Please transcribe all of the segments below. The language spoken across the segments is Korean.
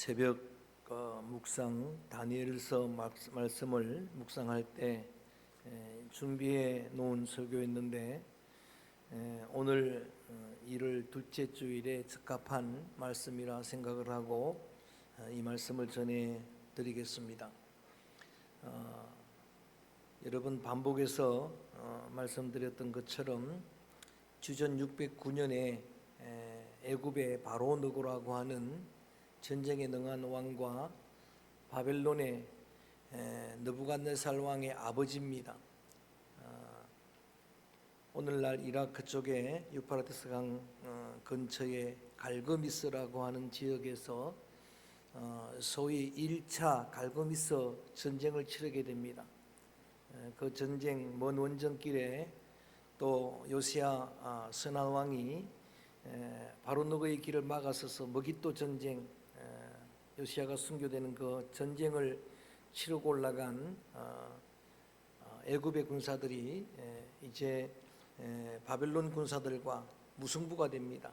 새벽 묵상 다니엘서 말씀을 묵상할 때 준비해 놓은 설교였는데 오늘 이를 둘째 주일에 적합한 말씀이라 생각을 하고 이 말씀을 전해 드리겠습니다. 여러분 반복해서 말씀드렸던 것처럼 주전 609년에 애굽의 바로 느고라고 하는 전쟁에 능한 왕과 바벨론의 느부갓네살 왕의 아버지입니다. 오늘날 이라크 쪽에 유프라테스 강 근처의 갈그미스라고 하는 지역에서 소위 1차 갈그미스 전쟁을 치르게 됩니다. 그 전쟁 먼 원정길에 또 요시야 선한 왕이 바로 느고의 길을 막아서서 머깃도 전쟁, 요시야가 순교되는 그 전쟁을 치르고 올라간 애굽의 군사들이 이제 바벨론 군사들과 무승부가 됩니다.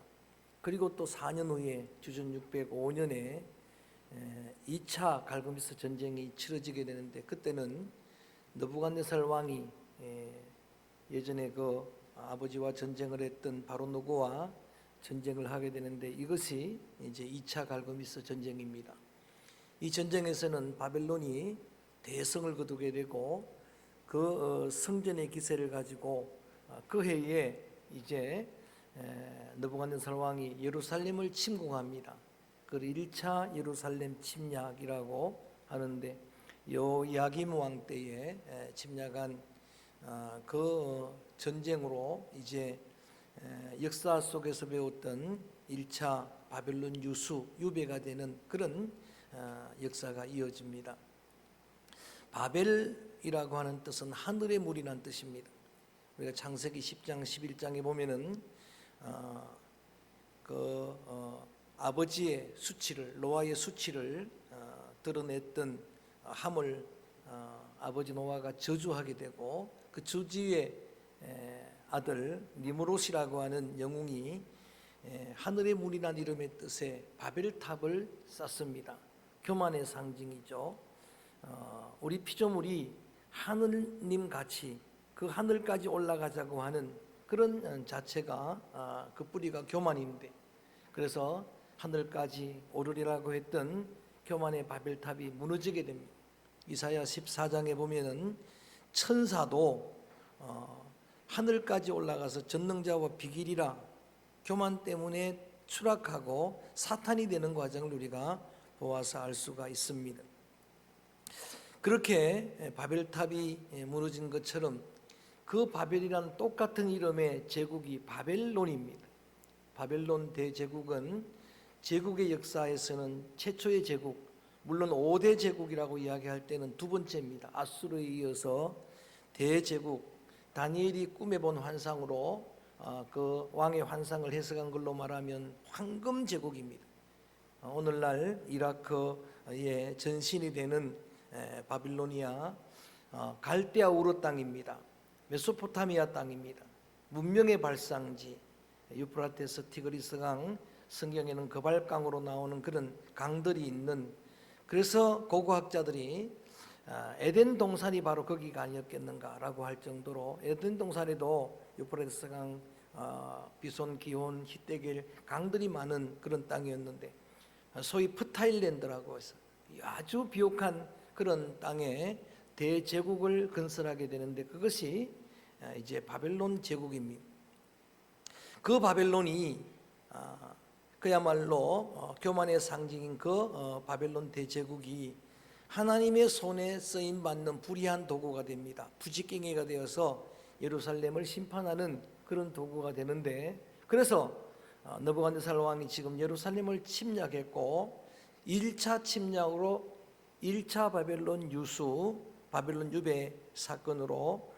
그리고 또 4년 후에 주전 605년에 2차 갈그미스 전쟁이 치러지게 되는데, 그때는 느부갓네살 왕이 예전에 그 아버지와 전쟁을 했던 바로 느고와 전쟁을 하게 되는데, 이것이 이제 2차 갈그미스 전쟁입니다. 이 전쟁에서는 바벨론이 대성을 거두게 되고 그 성전의 기세를 가지고 그 해에 이제 느부갓네살 왕이 예루살렘을 침공합니다. 그 1차 예루살렘 침략이라고 하는데, 요야김 왕 때에 침략한 그 전쟁으로 이제 역사 속에서 배웠던 1차 바벨론 유배가 되는 그런 역사가 이어집니다. 바벨이라고 하는 뜻은 하늘의 물이라는 뜻입니다. 우리가 창세기 10장 11장에 보면은 아버지의 수치를, 노아의 수치를 드러냈던 함을 아버지 노아가 저주하게 되고, 그 저주의 아들 니므롯이라고 하는 영웅이 하늘의 문이라는 이름의 뜻의 바벨탑을 쌓습니다. 교만의 상징이죠. 우리 피조물이 하늘님 같이 그 하늘까지 올라가자고 하는 그런 자체가 그 뿌리가 교만인데, 그래서 하늘까지 오르리라고 했던 교만의 바벨탑이 무너지게 됩니다. 이사야 14장에 보면은 천사도 하늘까지 올라가서 전능자와 비길이라 교만 때문에 추락하고 사탄이 되는 과정을 우리가 보아서 알 수가 있습니다. 그렇게 바벨탑이 무너진 것처럼 그 바벨이라는 똑같은 이름의 제국이 바벨론입니다. 바벨론 대제국은 제국의 역사에서는 최초의 제국, 물론 5대 제국이라고 이야기할 때는 두 번째입니다. 아수르에 이어서 대제국, 다니엘이 꿈에 본 환상으로 그 왕의 환상을 해석한 걸로 말하면 황금 제국입니다. 오늘날 이라크의 전신이 되는 바빌로니아, 갈대아 우르 땅입니다. 메소포타미아 땅입니다. 문명의 발상지, 유프라테스 티그리스 강, 성경에는 거발강으로 나오는 그런 강들이 있는, 그래서 고고학자들이 에덴 동산이 바로 거기가 아니었겠는가라고 할 정도로, 에덴 동산에도 유프라테스 강, 비손, 기혼, 히데겔 강들이 많은 그런 땅이었는데, 소위 프타일랜드라고 해서 아주 비옥한 그런 땅에 대제국을 건설하게 되는데, 그것이 이제 바벨론 제국입니다. 그 바벨론이 그야말로 교만의 상징인 그 바벨론 대제국이 하나님의 손에 쓰임 받는 불의한 도구가 됩니다. 부지깽이가 되어서 예루살렘을 심판하는 그런 도구가 되는데, 그래서 느부갓네살 왕이 지금 예루살렘을 침략했고, 1차 침략으로 1차 바벨론 바벨론 유배 사건으로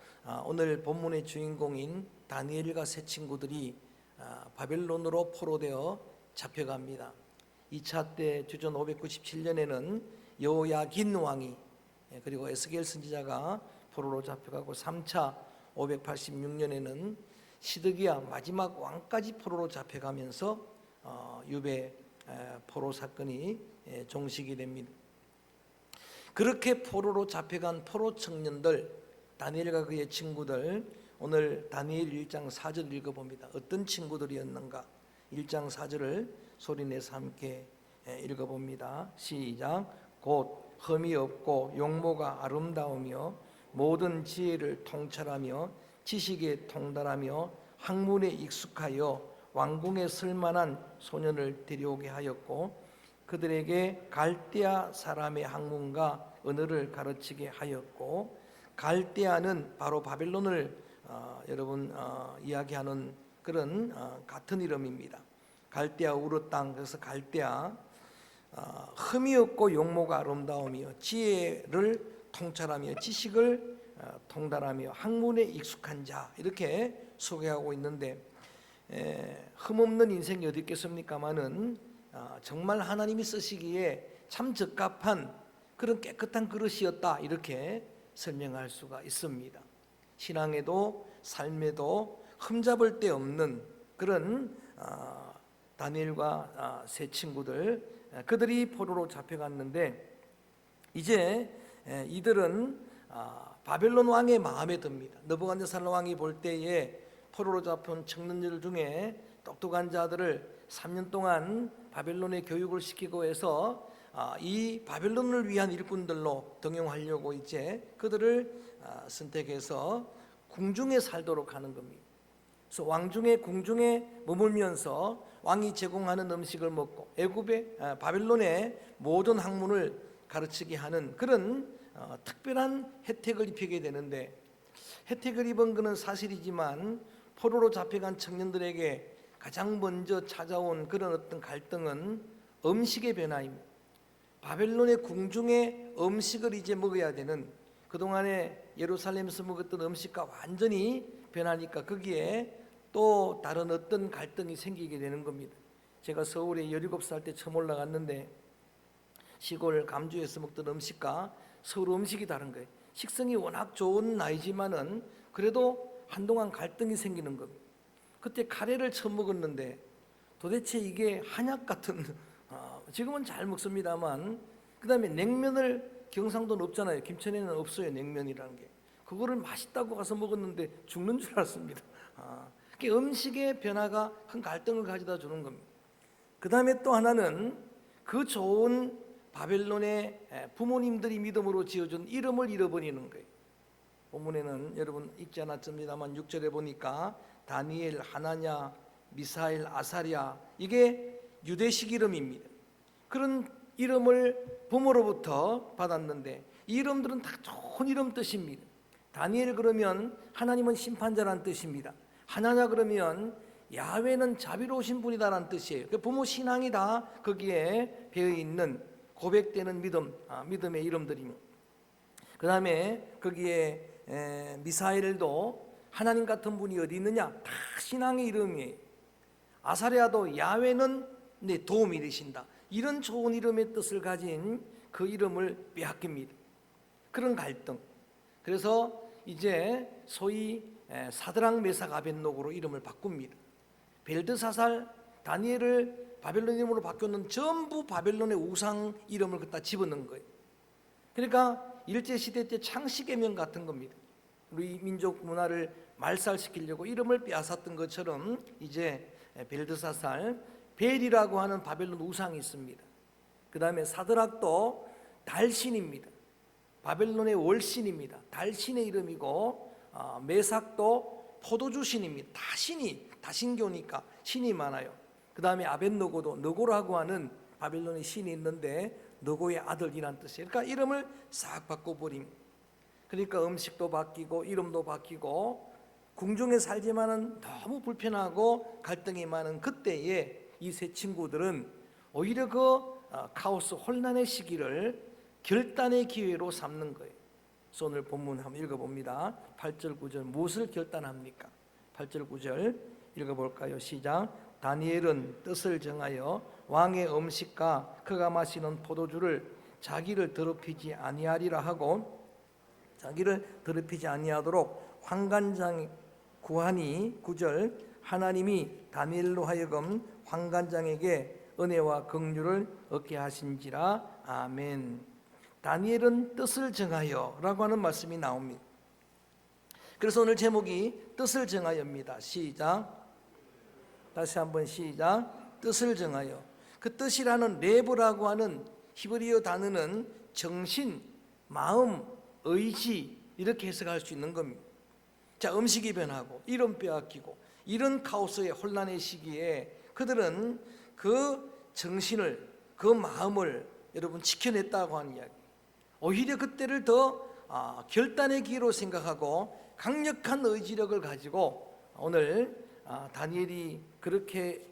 오늘 본문의 주인공인 다니엘과 세 친구들이 바벨론으로 포로되어 잡혀갑니다. 2차 때 주전 597년에는 여호야긴 왕이, 그리고 에스겔 선지자가 포로로 잡혀가고, 3차 586년에는 시드기야 마지막 왕까지 포로로 잡혀가면서 유배 포로 사건이 종식이 됩니다. 그렇게 포로로 잡혀간 포로 청년들, 다니엘과 그의 친구들, 오늘 다니엘 1장 4절 읽어봅니다. 어떤 친구들이었는가? 1장 4절을 소리내서 함께 읽어봅니다. 시작. 곧 흠이 없고 용모가 아름다우며 모든 지혜를 통찰하며 지식에 통달하며 학문에 익숙하여 왕궁에 쓸만한 소년을 데려오게 하였고 그들에게 갈대아 사람의 학문과 언어를 가르치게 하였고, 갈대아는 바로 바벨론을 여러분 이야기하는 그런 같은 이름입니다. 갈대아 우르 땅, 그래서 갈대아. 흠이 없고 용모가 아름다우며 지혜를 통찰하며 지식을 통달하며 학문에 익숙한 자, 이렇게 소개하고 있는데, 흠없는 인생이 어디 있겠습니까마는 정말 하나님이 쓰시기에 참 적합한 그런 깨끗한 그릇이었다, 이렇게 설명할 수가 있습니다. 신앙에도 삶에도 흠잡을 데 없는 그런 다니엘과 세 친구들, 그들이 포로로 잡혀갔는데 이제 이들은 바벨론 왕의 마음에 듭니다. 느부갓네살 왕이 볼 때에 포로로 잡힌 청년들 중에 똑똑한 자들을 3년 동안 바벨론에 교육을 시키고 해서 이 바벨론을 위한 일꾼들로 등용하려고 이제 그들을 선택해서 궁중에 살도록 하는 겁니다. 그래서 궁중에 머물면서 왕이 제공하는 음식을 먹고 애굽의 바벨론의 모든 학문을 가르치게 하는 그런 특별한 혜택을 입히게 되는데, 혜택을 입은 것은 사실이지만 포로로 잡혀간 청년들에게 가장 먼저 찾아온 그런 어떤 갈등은 음식의 변화입니다. 바벨론의 궁중의 음식을 이제 먹어야 되는, 그동안에 예루살렘에서 먹었던 음식과 완전히 변하니까 거기에 또 다른 어떤 갈등이 생기게 되는 겁니다. 제가 서울에 17살 때 처음 올라갔는데 시골 감주에서 먹던 음식과 서울 음식이 다른 거예요. 식성이 워낙 좋은 나이지만은 그래도 한동안 갈등이 생기는 겁니다. 그때 카레를 처음 먹었는데 도대체 이게 한약 같은, 지금은 잘 먹습니다만, 그 다음에 냉면을, 경상도는 없잖아요. 김천에는 없어요, 냉면이라는 게. 그거를 맛있다고 가서 먹었는데 죽는 줄 알았습니다. 음식의 변화가 큰 갈등을 가져다 주는 겁니다. 그 다음에 또 하나는 그 좋은 바벨론의 부모님들이 믿음으로 지어준 이름을 잃어버리는 거예요. 본문에는 여러분 읽지 않았습니다만 6절에 보니까 다니엘, 하나냐, 미사엘, 아사랴, 이게 유대식 이름입니다. 그런 이름을 부모로부터 받았는데 이 이름들은 다 좋은 이름 뜻입니다. 다니엘 그러면 하나님은 심판자라는 뜻입니다. 하나냐 그러면 야훼는 자비로우신 분이다라는 뜻이에요. 부모 신앙이 다 거기에 배어있는 고백되는 믿음의 이름들입니다. 그 다음에 거기에 미사엘도 하나님 같은 분이 어디 있느냐, 다 신앙의 이름이에요. 아사랴도 야훼는 내 도움이 되신다, 이런 좋은 이름의 뜻을 가진 그 이름을 빼앗깁니다. 그런 갈등. 그래서 이제 소위 사드락 메삭 아벳노고로 이름을 바꿉니다. 벨드사살, 다니엘을 바벨론 이름으로 바뀌었는 전부 바벨론의 우상 이름을 갖다 집어넣은 거예요. 그러니까 일제시대 때 창씨개명 같은 겁니다. 우리 민족 문화를 말살시키려고 이름을 빼앗았던 것처럼 이제 벨드사살, 벨이라고 하는 바벨론 우상이 있습니다. 그 다음에 사드락도 달신입니다. 바벨론의 월신입니다. 달신의 이름이고, 메삭도 포도주 신입니다. 다 신이, 다 신교니까 신이 많아요. 그 다음에 아벳노고도 너고라고 하는 바벨론의 신이 있는데 너고의 아들이란 뜻이에요. 그러니까 이름을 싹 바꿔버립니다. 그러니까 음식도 바뀌고 이름도 바뀌고 궁중에 살지만은 너무 불편하고 갈등이 많은 그때에 이 세 친구들은 오히려 그 카오스 혼란의 시기를 결단의 기회로 삼는 거예요. 그래서 오늘 본문 한번 읽어봅니다. 8절 9절 무엇을 결단합니까? 8절 9절 읽어볼까요? 시작. 다니엘은 뜻을 정하여 왕의 음식과 그가 마시는 포도주를 자기를 더럽히지 아니하리라 하고, 자기를 더럽히지 아니하도록 환관장이 구하니, 9절 하나님이 다니엘로 하여금 환관장에게 은혜와 긍휼을 얻게 하신지라. 아멘. 다니엘은 뜻을 정하여 라고 하는 말씀이 나옵니다. 그래서 오늘 제목이 뜻을 정하여입니다. 시작. 다시 한번 시작. 뜻을 정하여. 그 뜻이라는 레브라고 하는 히브리어 단어는 정신, 마음, 의지 이렇게 해석할 수 있는 겁니다. 자, 음식이 변하고 이름 빼앗기고 이런 카오스의 혼란의 시기에 그들은 그 정신을, 그 마음을 여러분 지켜냈다고 하는 이야기. 오히려 그때를 더 결단의 기회로 생각하고 강력한 의지력을 가지고 오늘 다니엘이 그렇게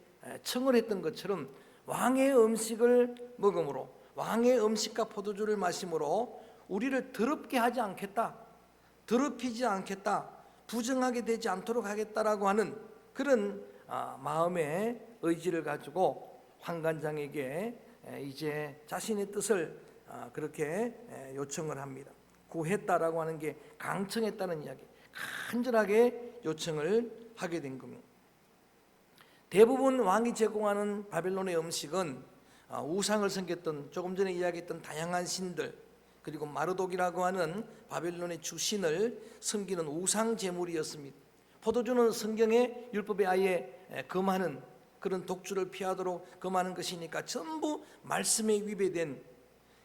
청을 했던 것처럼 왕의 음식을 먹음으로, 왕의 음식과 포도주를 마심으로 우리를 더럽게 하지 않겠다, 더럽히지 않겠다, 부정하게 되지 않도록 하겠다라고 하는 그런 마음의 의지를 가지고 환관장에게 이제 자신의 뜻을 그렇게 요청을 합니다. 구했다라고 하는 게 강청했다는 이야기, 간절하게 요청을 하게 된 겁니다. 대부분 왕이 제공하는 바벨론의 음식은 우상을 섬겼던, 조금 전에 이야기했던 다양한 신들, 그리고 마르독이라고 하는 바벨론의 주신을 섬기는 우상 제물이었습니다. 포도주는 성경의 율법에 아예 금하는, 그런 독주를 피하도록 금하는 것이니까 전부 말씀에 위배된,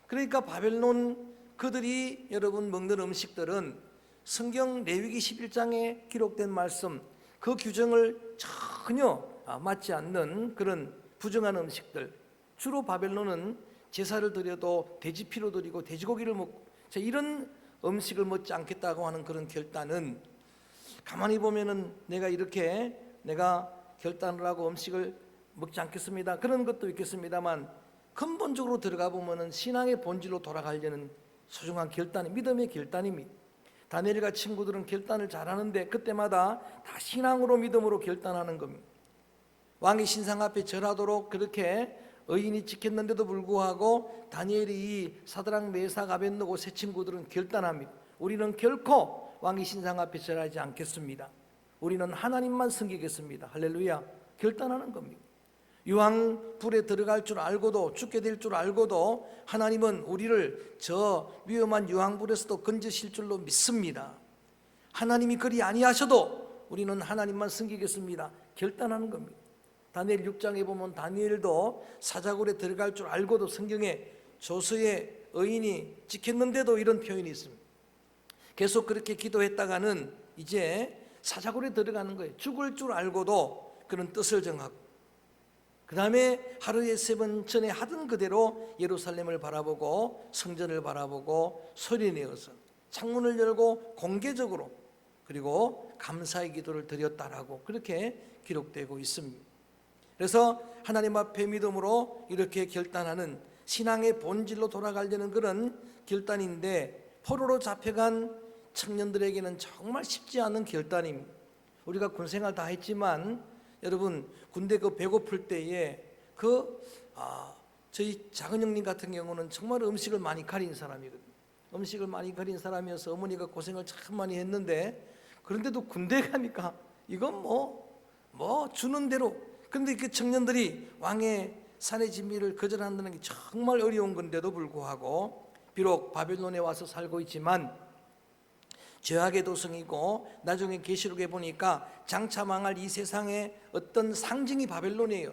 그러니까 바벨론 그들이 여러분 먹는 음식들은 성경 레위기 11장에 기록된 말씀, 그 규정을 전혀 맞지 않는 그런 부정한 음식들. 주로 바벨론은 제사를 드려도 돼지피로 드리고 돼지고기를 먹고, 이런 음식을 먹지 않겠다고 하는 그런 결단은, 가만히 보면은 내가 결단을 하고 음식을 먹지 않겠습니다, 그런 것도 있겠습니다만, 근본적으로 들어가 보면은 신앙의 본질로 돌아가려는 소중한 결단이, 믿음의 결단입니다. 다니엘과 친구들은 결단을 잘하는데 그때마다 다 신앙으로, 믿음으로 결단하는 겁니다. 왕의 신상 앞에 절하도록 그렇게 의인이 지켰는데도 불구하고 다니엘이 이 사드락, 메삭, 아벳느고 세 친구들은 결단합니다. 우리는 결코 왕의 신상 앞에 절하지 않겠습니다. 우리는 하나님만 섬기겠습니다. 할렐루야. 결단하는 겁니다. 유황 불에 들어갈 줄 알고도, 죽게 될 줄 알고도 하나님은 우리를 저 위험한 유황불에서도 건지실 줄로 믿습니다. 하나님이 그리 아니하셔도 우리는 하나님만 섬기겠습니다. 결단하는 겁니다. 다니엘 6장에 보면 다니엘도 사자굴에 들어갈 줄 알고도 성경에 조서의 의인이 지켰는데도 이런 표현이 있습니다. 계속 그렇게 기도했다가는 이제 사자굴에 들어가는 거예요. 죽을 줄 알고도 그런 뜻을 정하고, 그 다음에 하루에 3번 전에 하던 그대로 예루살렘을 바라보고 성전을 바라보고 소리내어서 창문을 열고 공개적으로, 그리고 감사의 기도를 드렸다라고 그렇게 기록되고 있습니다. 그래서 하나님 앞에 믿음으로 이렇게 결단하는 신앙의 본질로 돌아가려는 그런 결단인데, 포로로 잡혀간 청년들에게는 정말 쉽지 않은 결단입니다. 우리가 군생활 다 했지만 여러분, 군대 그 배고플 때에 저희 작은 형님 같은 경우는 정말 음식을 많이 가린 사람이거든요. 음식을 많이 가린 사람이어서 어머니가 고생을 참 많이 했는데, 그런데도 군대 가니까 이건 뭐 주는 대로. 그런데 그 청년들이 왕의 산의 진미를 거절한다는 게 정말 어려운 건데도 불구하고, 비록 바벨론에 와서 살고 있지만 죄악의 도성이고, 나중에 계시록에 보니까 장차 망할 이 세상의 어떤 상징이 바벨론이에요.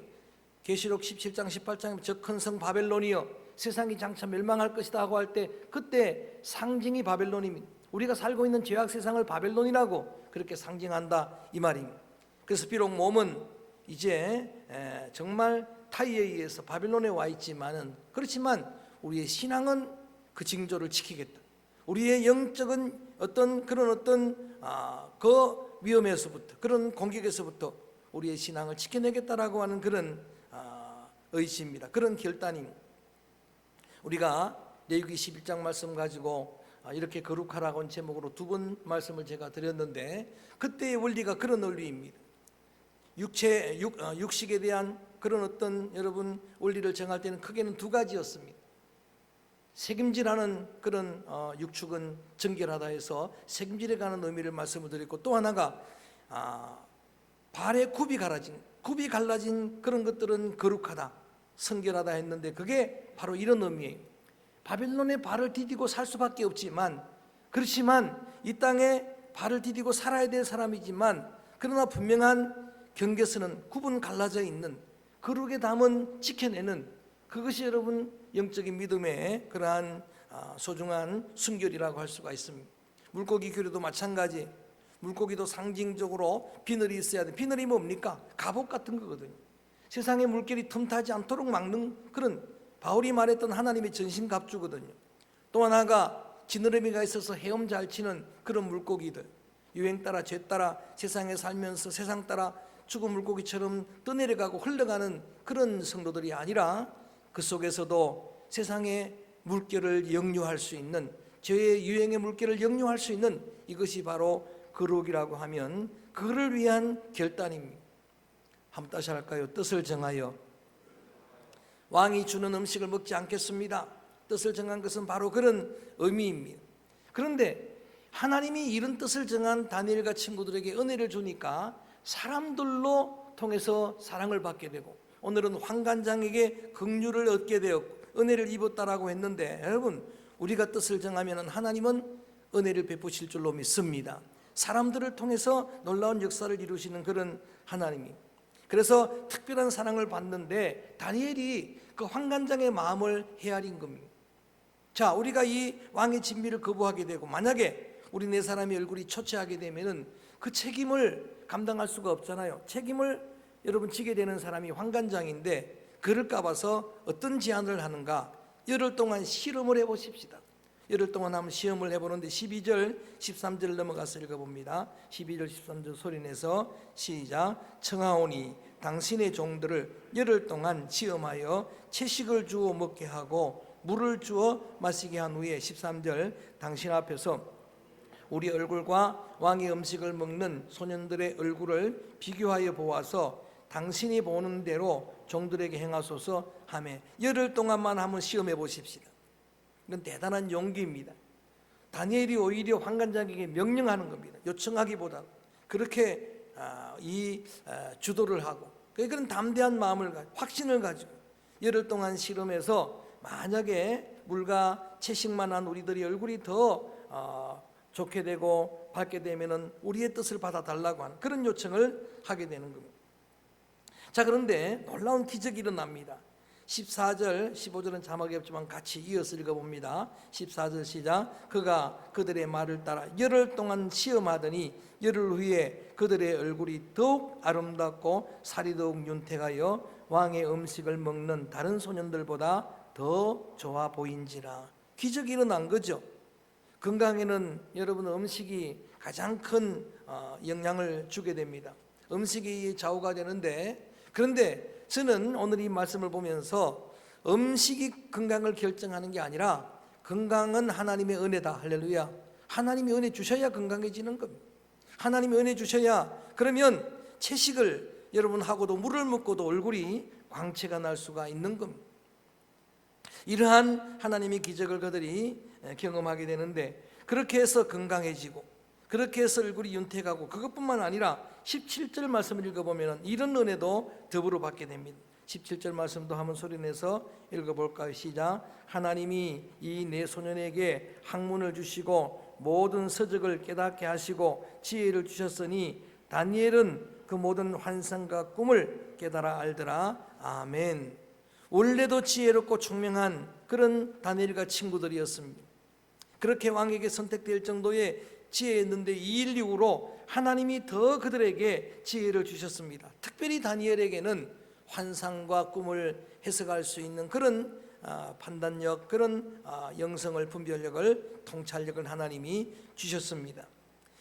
계시록 17장 18장에 저 큰 성 바벨론이여 세상이 장차 멸망할 것이다 하고 할 때, 그때 상징이 바벨론입니다. 우리가 살고 있는 죄악 세상을 바벨론이라고 그렇게 상징한다 이 말입니다. 그래서 비록 몸은 이제 정말 타이에 의해서 바벨론에 와 있지만은, 그렇지만 우리의 신앙은 그 징조를 지키겠다. 우리의 영적인 어떤 그 위험에서부터, 그런 공격에서부터 우리의 신앙을 지켜내겠다라고 하는 그런 의지입니다. 그런 결단입니다. 우리가 레위기 11장 말씀 가지고 이렇게 거룩하라고 하는 제목으로 2번 말씀을 제가 드렸는데, 그때의 원리가 그런 원리입니다. 육식에 대한 그런 어떤 여러분 원리를 정할 때는 크게는 2가지였습니다. 책임질하는 그런 육축은 정결하다 해서 책임질에 관한 의미를 말씀을 드렸고, 또 하나가 발에 굽이 갈라진 그런 것들은 거룩하다. 성결하다 했는데 그게 바로 이런 의미예요. 바벨론에 발을 디디고 살 수밖에 없지만, 그렇지만 이 땅에 발을 디디고 살아야 될 사람이지만, 그러나 분명한 경계선은 구분 갈라져 있는, 거룩의 담은 지켜내는, 그것이 여러분 영적인 믿음의 그러한 소중한 순결이라고 할 수가 있습니다. 물고기 교류도 마찬가지. 물고기도 상징적으로 비늘이 있어야 돼. 비늘이 뭡니까? 갑옷 같은 거거든요. 세상의 물결이 틈타지 않도록 막는 그런, 바울이 말했던 하나님의 전신갑주거든요. 또 하나가 지느러미가 있어서 헤엄 잘 치는 그런 물고기들, 유행 따라 죄 따라 세상에 살면서 세상 따라 죽은 물고기처럼 떠내려가고 흘러가는 그런 성도들이 아니라, 그 속에서도 세상의 물결을 역류할 수 있는, 죄의 유행의 물결을 역류할 수 있는, 이것이 바로 거룩이라고 하면 그를 위한 결단입니다. 한번 다시 할까요? 뜻을 정하여 왕이 주는 음식을 먹지 않겠습니다. 뜻을 정한 것은 바로 그런 의미입니다. 그런데 하나님이 이런 뜻을 정한 다니엘과 친구들에게 은혜를 주니까 사람들로 통해서 사랑을 받게 되고, 오늘은 환관장에게 긍휼을 얻게 되었고 은혜를 입었다라고 했는데, 여러분, 우리가 뜻을 정하면 하나님은 은혜를 베푸실 줄로 믿습니다. 사람들을 통해서 놀라운 역사를 이루시는 그런 하나님이, 그래서 특별한 사랑을 받는데 다니엘이 그 환관장의 마음을 헤아린 겁니다. 자, 우리가 이 왕의 진미를 거부하게 되고, 만약에 우리 네 사람의 얼굴이 초췌하게 되면은 그 책임을 감당할 수가 없잖아요. 책임을 여러분 지게 되는 사람이 환관장인데, 그럴까 봐서 어떤 제안을 하는가? 열흘 동안 실험을 해보십시다. 열흘 동안 한번 시험을 해보는데 12절 13절 넘어가서 읽어봅니다. 12절 13절 소리내서 시작. 청하오니 당신의 종들을 열흘 동안 시험하여 채식을 주어 먹게 하고 물을 주어 마시게 한 후에 13절 당신 앞에서 우리 얼굴과 왕의 음식을 먹는 소년들의 얼굴을 비교하여 보아서 당신이 보는 대로 종들에게 행하소서 하며, 열흘 동안만 한번 시험해 보십시다. 이건 대단한 용기입니다. 다니엘이 오히려 환관장에게 명령하는 겁니다. 요청하기보다 그렇게 주도를 하고, 그런 담대한 마음을 확신을 가지고 열흘 동안 실험해서 만약에 물과 채식만 한 우리들이 얼굴이 더 좋게 되고 밝게 되면은 우리의 뜻을 받아달라고 하는 그런 요청을 하게 되는 겁니다. 자, 그런데 놀라운 기적이 일어납니다. 14절, 15절은 자막이 없지만 같이 이어서 읽어봅니다. 14절 시작. 그가 그들의 말을 따라 열흘 동안 시험하더니 열흘 후에 그들의 얼굴이 더욱 아름답고 살이 더욱 윤택하여 왕의 음식을 먹는 다른 소년들보다 더 좋아 보인지라. 기적이 일어난 거죠. 건강에는 여러분 음식이 가장 큰 영향을 주게 됩니다. 음식이 좌우가 되는데, 그런데 저는 오늘 이 말씀을 보면서 음식이 건강을 결정하는 게 아니라, 건강은 하나님의 은혜다. 할렐루야. 하나님이 은혜 주셔야 건강해지는 겁니다. 하나님이 은혜 주셔야, 그러면 채식을 여러분 하고도 물을 먹고도 얼굴이 광채가 날 수가 있는 겁니다. 이러한 하나님의 기적을 그들이 경험하게 되는데, 그렇게 해서 건강해지고, 그렇게 해서 얼굴이 윤택하고, 그것뿐만 아니라 17절 말씀을 읽어보면 이런 은혜도 더불어 받게 됩니다. 17절 말씀도 한번 소리내서 읽어볼까요? 시작. 하나님이 이 네 소년에게 학문을 주시고 모든 서적을 깨닫게 하시고 지혜를 주셨으니 다니엘은 그 모든 환상과 꿈을 깨달아 알더라. 아멘. 원래도 지혜롭고 총명한 그런 다니엘과 친구들이었습니다. 그렇게 왕에게 선택될 정도의 지혜였는데 이 일 이후로 하나님이 더 그들에게 지혜를 주셨습니다. 특별히 다니엘에게는 환상과 꿈을 해석할 수 있는 그런 판단력, 그런 영성을, 분별력을, 통찰력을 하나님이 주셨습니다.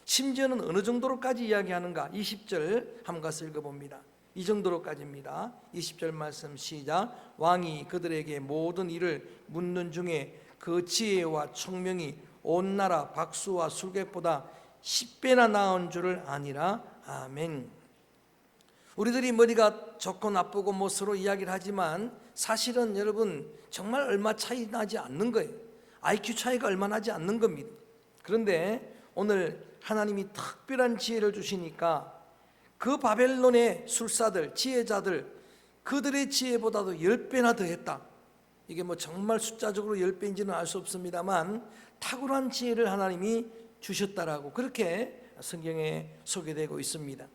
심지어는 어느 정도로까지 이야기하는가? 20절 한번 가서 읽어봅니다. 이 정도로까지입니다. 20절 말씀 시작. 왕이 그들에게 모든 일을 묻는 중에 그 지혜와 총명이 온 나라 박수와 술객보다 10배나 나은 줄을 아니라. 아멘. 우리들이 머리가 좋고 나쁘고 뭐 서로 이야기를 하지만 사실은 여러분 정말 얼마 차이 나지 않는 거예요. IQ 차이가 얼마 나지 않는 겁니다. 그런데 오늘 하나님이 특별한 지혜를 주시니까 그 바벨론의 술사들, 지혜자들, 그들의 지혜보다도 10배나 더했다. 이게 뭐 정말 숫자적으로 10배인지는 알 수 없습니다만 탁월한 지혜를 하나님이 주셨다라고 그렇게 성경에 소개되고 있습니다.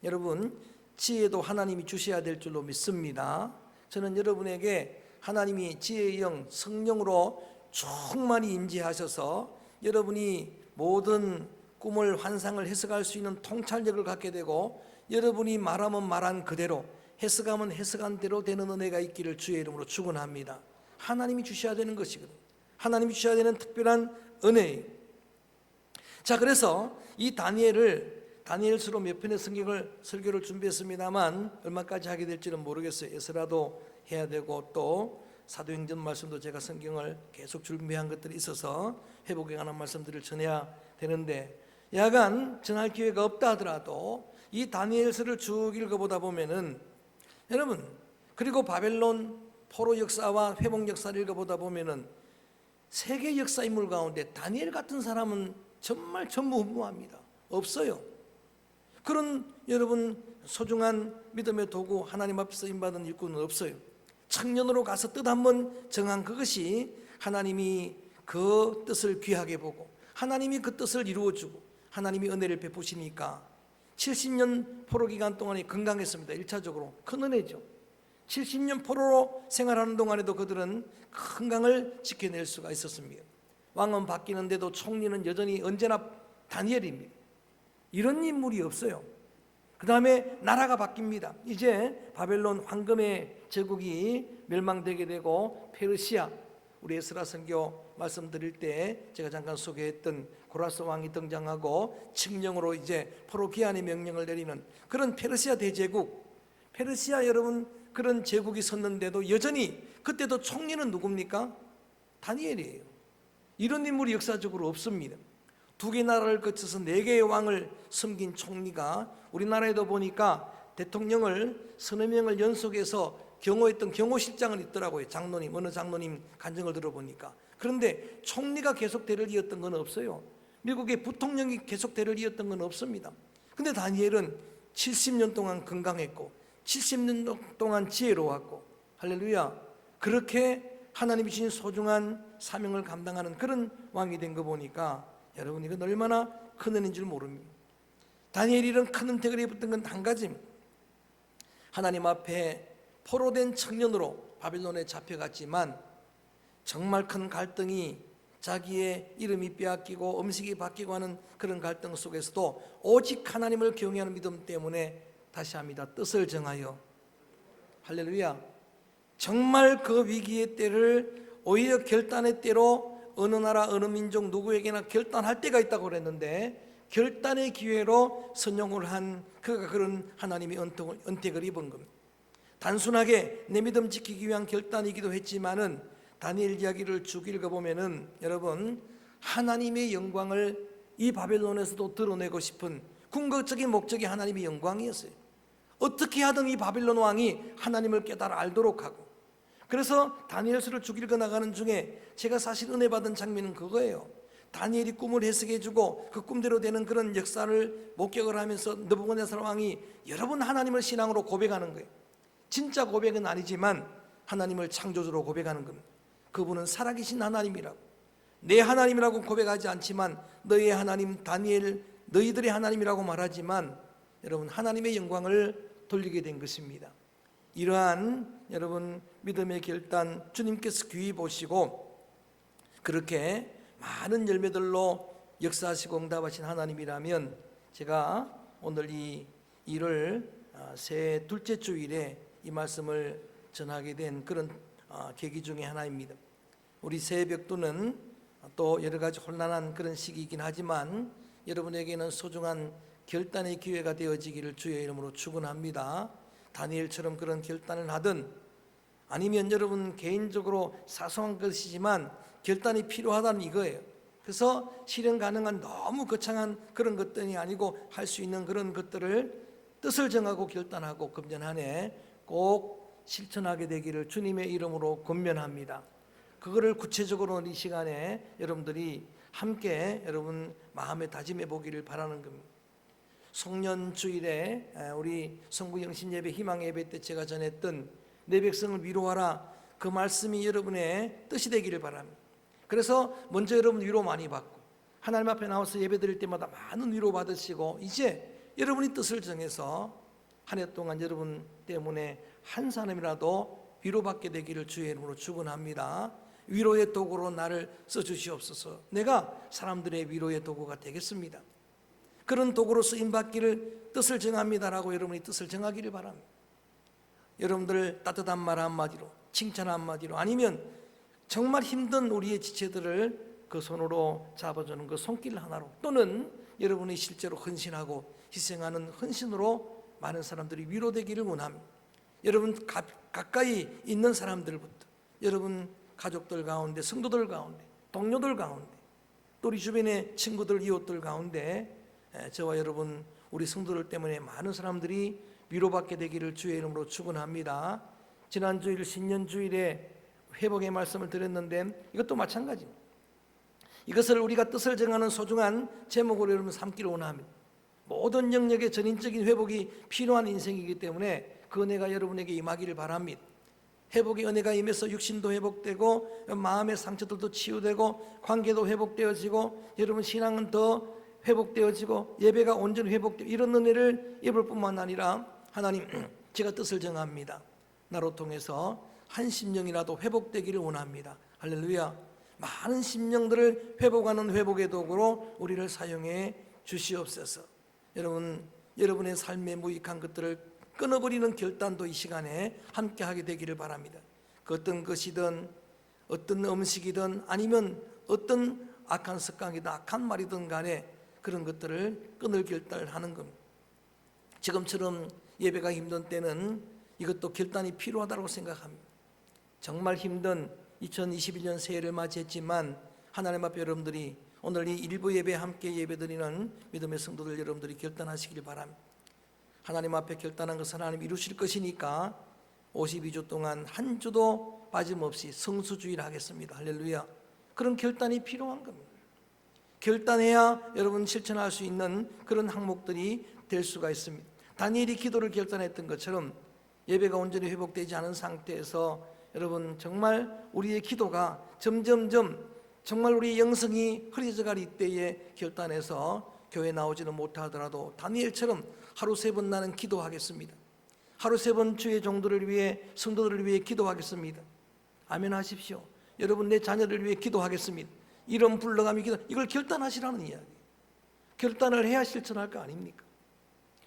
여러분, 지혜도 하나님이 주셔야 될 줄로 믿습니다. 저는 여러분에게 하나님이 지혜의 영 성령으로 충만히 임재하셔서 여러분이 모든 꿈을 환상을 해석할 수 있는 통찰력을 갖게 되고 여러분이 말하면 말한 그대로 해석하면 해석한 대로 되는 은혜가 있기를 주의 이름으로 축원합니다. 하나님이 주셔야 되는 것이거든요. 하나님이 주셔야 되는 특별한 은혜예요. 자, 그래서 이 다니엘서로 몇 편의 설교를 준비했습니다만 얼마까지 하게 될지는 모르겠어요. 에스라도 해야 되고 또 사도행전 말씀도 제가 성경을 계속 준비한 것들이 있어서 회복에 관한 말씀들을 전해야 되는데 야간 전할 기회가 없다 하더라도 이 다니엘서를 쭉 읽어보다 보면은 여러분, 그리고 바벨론 포로 역사와 회복 역사를 읽어보다 보면은 세계 역사 인물 가운데 다니엘 같은 사람은 정말 전무후무합니다. 없어요. 그런 여러분 소중한 믿음의 도구 하나님 앞에 쓰임받은 일꾼은 없어요. 청년으로 가서 뜻 한번 정한 그것이 하나님이 그 뜻을 귀하게 보고 하나님이 그 뜻을 이루어주고 하나님이 은혜를 베푸시니까 70년 포로 기간 동안에 건강했습니다. 1차적으로 큰 은혜죠. 70년 포로로 생활하는 동안에도 그들은 건강을 지켜낼 수가 있었습니다. 왕은 바뀌는데도 총리는 여전히 언제나 다니엘입니다. 이런 인물이 없어요. 그 다음에 나라가 바뀝니다. 이제 바벨론 황금의 제국이 멸망되게 되고 페르시아, 우리 에스라 선교 말씀드릴 때 제가 잠깐 소개했던 고라스 왕이 등장하고 칙령으로 이제 포로 귀환의 명령을 내리는 그런 페르시아 대제국, 페르시아 여러분 그런 제국이 섰는데도 여전히 그때도 총리는 누굽니까? 다니엘이에요. 이런 인물이 역사적으로 없습니다. 2개 나라를 거쳐서 4개의 왕을 섬긴 총리가 우리나라에도 보니까 대통령을 서너 명을 연속해서 경호했던 경호실장은 있더라고요. 장로님, 어느 장로님 간증을 들어보니까. 그런데 총리가 계속 대를 이었던 건 없어요. 미국의 부통령이 계속 대를 이었던 건 없습니다. 근데 다니엘은 70년 동안 건강했고 70년 동안 지혜로웠고 할렐루야, 그렇게 하나님이 주신 소중한 사명을 감당하는 그런 왕이 된 거 보니까 여러분 이건 얼마나 큰 은혜인 줄 모릅니다. 다니엘이 이런 큰 은택을 입었던 건 한 가지입니다. 하나님 앞에 포로된 청년으로 바빌론에 잡혀갔지만 정말 큰 갈등이 자기의 이름이 빼앗기고 음식이 바뀌고 하는 그런 갈등 속에서도 오직 하나님을 경외하는 믿음 때문에 다시 합니다. 뜻을 정하여 할렐루야, 정말 그 위기의 때를 오히려 결단의 때로 어느 나라 어느 민족 누구에게나 결단할 때가 있다고 그랬는데 결단의 기회로 선용을 한 그가 그런 하나님의 은택을 입은 겁니다. 단순하게 내 믿음 지키기 위한 결단이기도 했지만은 다니엘 이야기를 쭉 읽어보면은 여러분 하나님의 영광을 이 바벨론에서도 드러내고 싶은 궁극적인 목적이 하나님의 영광이었어요. 어떻게 하든 이 바벨론 왕이 하나님을 깨달아 알도록 하고, 그래서 다니엘서를 쭉 읽어나가는 중에 제가 사실 은혜 받은 장면은 그거예요. 다니엘이 꿈을 해석해주고 그 꿈대로 되는 그런 역사를 목격을 하면서 느부갓네살 왕이 여러 번 하나님을 신앙으로 고백하는 거예요. 진짜 고백은 아니지만 하나님을 창조주로 고백하는 겁니다. 그분은 살아계신 하나님이라고, 내 하나님이라고 고백하지 않지만 너의 하나님 다니엘 너희들의 하나님이라고 말하지만 여러분 하나님의 영광을 돌리게 된 것입니다. 이러한 여러분 믿음의 결단 주님께서 귀히 보시고 그렇게 많은 열매들로 역사하시고 응답하신 하나님이라면 제가 오늘 이 일을 새 둘째 주일에 이 말씀을 전하게 된 그런 계기 중에 하나입니다. 우리 새벽도는 또 여러 가지 혼란한 그런 시기이긴 하지만 여러분에게는 소중한 결단의 기회가 되어지기를 주의 이름으로 축원합니다. 다니엘처럼 그런 결단을 하든 아니면 여러분 개인적으로 사소한 것이지만 결단이 필요하다는 이거예요. 그래서 실현 가능한 너무 거창한 그런 것들이 아니고 할 수 있는 그런 것들을 뜻을 정하고 결단하고 금년 한 해 꼭 실천하게 되기를 주님의 이름으로 권면합니다. 그거를 구체적으로 이 시간에 여러분들이 함께 여러분 마음에 다짐해 보기를 바라는 겁니다. 송년 주일에 우리 성부 영신 예배 희망 예배 때 제가 전했던 내 백성을 위로하라. 그 말씀이 여러분의 뜻이 되기를 바랍니다. 그래서 먼저 여러분 위로 많이 받고 하나님 앞에 나와서 예배드릴 때마다 많은 위로 받으시고 이제 여러분이 뜻을 정해서 한 해 동안 여러분 때문에 한 사람이라도 위로받게 되기를 주의 이름으로 축원합니다. 위로의 도구로 나를 써주시옵소서. 내가 사람들의 위로의 도구가 되겠습니다. 그런 도구로 쓰임받기를 뜻을 정합니다라고 여러분이 뜻을 정하기를 바랍니다. 여러분들 따뜻한 말 한마디로, 칭찬 한마디로, 아니면 정말 힘든 우리의 지체들을 그 손으로 잡아주는 그 손길 하나로, 또는 여러분이 실제로 헌신하고 희생하는 헌신으로 많은 사람들이 위로되기를 원합니다. 여러분 가까이 있는 사람들부터, 여러분 가족들 가운데, 성도들 가운데, 동료들 가운데, 또 우리 주변의 친구들, 이웃들 가운데 저와 여러분 우리 성도들 때문에 많은 사람들이 위로받게 되기를 주의 이름으로 축원합니다. 지난 주일 신년주일에 회복의 말씀을 드렸는데 이것도 마찬가지입니다. 이것을 우리가 뜻을 정하는 소중한 제목으로 여러분 삼기를 원합니다. 모든 영역의 전인적인 회복이 필요한 인생이기 때문에 그 은혜가 여러분에게 임하기를 바랍니다. 회복의 은혜가 임해서 육신도 회복되고 마음의 상처들도 치유되고 관계도 회복되어지고 여러분 신앙은 더 회복되어지고 예배가 온전히 회복되고 이런 은혜를 입을 뿐만 아니라 하나님 제가 뜻을 정합니다. 나로 통해서 한 심령이라도 회복되기를 원합니다. 할렐루야. 많은 심령들을 회복하는 회복의 도구로 우리를 사용해 주시옵소서. 여러분의 삶에 무익한 것들을 끊어버리는 결단도 이 시간에 함께 하게 되기를 바랍니다. 그 어떤 것이든 어떤 음식이든 아니면 어떤 악한 습관이든 악한 말이든 간에 그런 것들을 끊을 결단하는 겁니다. 지금처럼 예배가 힘든 때는 이것도 결단이 필요하다고 생각합니다. 정말 힘든 2021년 새해를 맞이했지만 하나님 앞에 여러분들이 오늘 이 일부 예배 함께 예배드리는 믿음의 성도들 여러분들이 결단하시길 바랍니다. 하나님 앞에 결단한 것을 하나님 이루실 것이니까 52주 동안 한 주도 빠짐없이 성수주의를 하겠습니다. 할렐루야. 그런 결단이 필요한 겁니다. 결단해야 여러분 실천할 수 있는 그런 항목들이 될 수가 있습니다. 다니엘이 기도를 결단했던 것처럼 예배가 온전히 회복되지 않은 상태에서 여러분 정말 우리의 기도가 점점점 정말 우리의 영성이 흐려져갈 이때에 결단해서 교회 나오지는 못하더라도 다니엘처럼 하루 3번 나는 기도하겠습니다. 하루 3번 주의 종들을 위해 성도들을 위해 기도하겠습니다. 아멘 하십시오. 여러분 내 자녀를 위해 기도하겠습니다. 이런 불러감이 기도, 이걸 결단하시라는 이야기. 결단을 해야 실천할 거 아닙니까?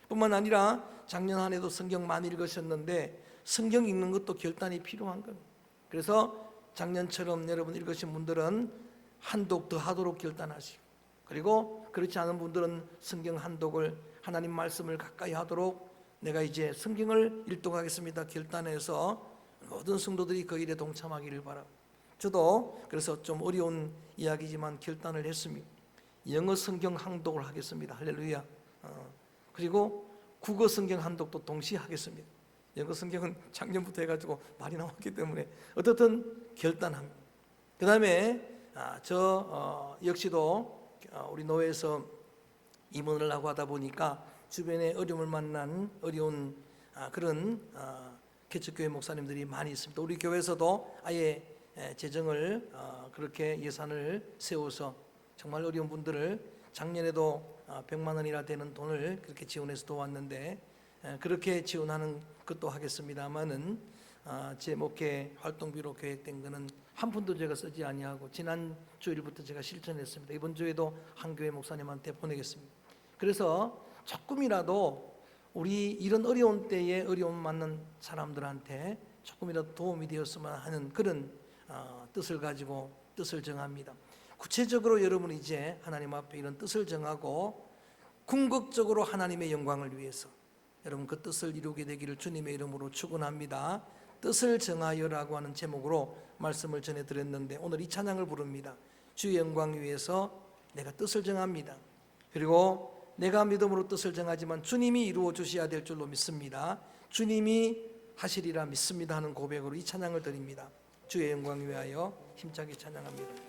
뿐만 아니라 작년 한 해도 성경 많이 읽으셨는데 성경 읽는 것도 결단이 필요한 겁니다. 그래서 작년처럼 여러분 읽으신 분들은 한독 더 하도록 결단하시고, 그리고 그렇지 않은 분들은 성경 한독을 하나님 말씀을 가까이 하도록 내가 이제 성경을 일독하겠습니다 결단해서 모든 성도들이 그 일에 동참하기를 바랍니다. 저도 그래서 좀 어려운 이야기지만 결단을 했습니다. 영어 성경 한독을 하겠습니다. 할렐루야. 그리고 국어 성경 한독도 동시에 하겠습니다. 영어 성경은 작년부터 해가지고 많이 나왔기 때문에 어떻든 결단합니다. 그 다음에 역시도 우리 노회에서 임원을 하고 하다 보니까 주변에 어려움을 만난 어려운 그런 개척교회 목사님들이 많이 있습니다. 우리 교회에서도 아예 재정을 그렇게 예산을 세워서 정말 어려운 분들을 작년에도 100만 원이나 되는 돈을 그렇게 지원해서 도왔는데 그렇게 지원하는 것도 하겠습니다만은 제 목회 활동비로 계획된 것은 한 푼도 제가 쓰지 아니하고 지난 주일부터 제가 실천했습니다. 이번 주에도 한 교회 목사님한테 보내겠습니다. 그래서 조금이라도 우리 이런 어려운 때에 어려움 맞는 사람들한테 조금이라도 도움이 되었으면 하는 그런 뜻을 가지고 뜻을 정합니다. 구체적으로 여러분 이제 하나님 앞에 이런 뜻을 정하고 궁극적으로 하나님의 영광을 위해서 여러분 그 뜻을 이루게 되기를 주님의 이름으로 축원합니다. 뜻을 정하여라고 하는 제목으로 말씀을 전해드렸는데 오늘 이 찬양을 부릅니다. 주의 영광 위해서 내가 뜻을 정합니다. 그리고 내가 믿음으로 뜻을 정하지만 주님이 이루어 주셔야 될 줄로 믿습니다. 주님이 하시리라 믿습니다 하는 고백으로 이 찬양을 드립니다. 주의 영광 위하여 힘차게 찬양합니다.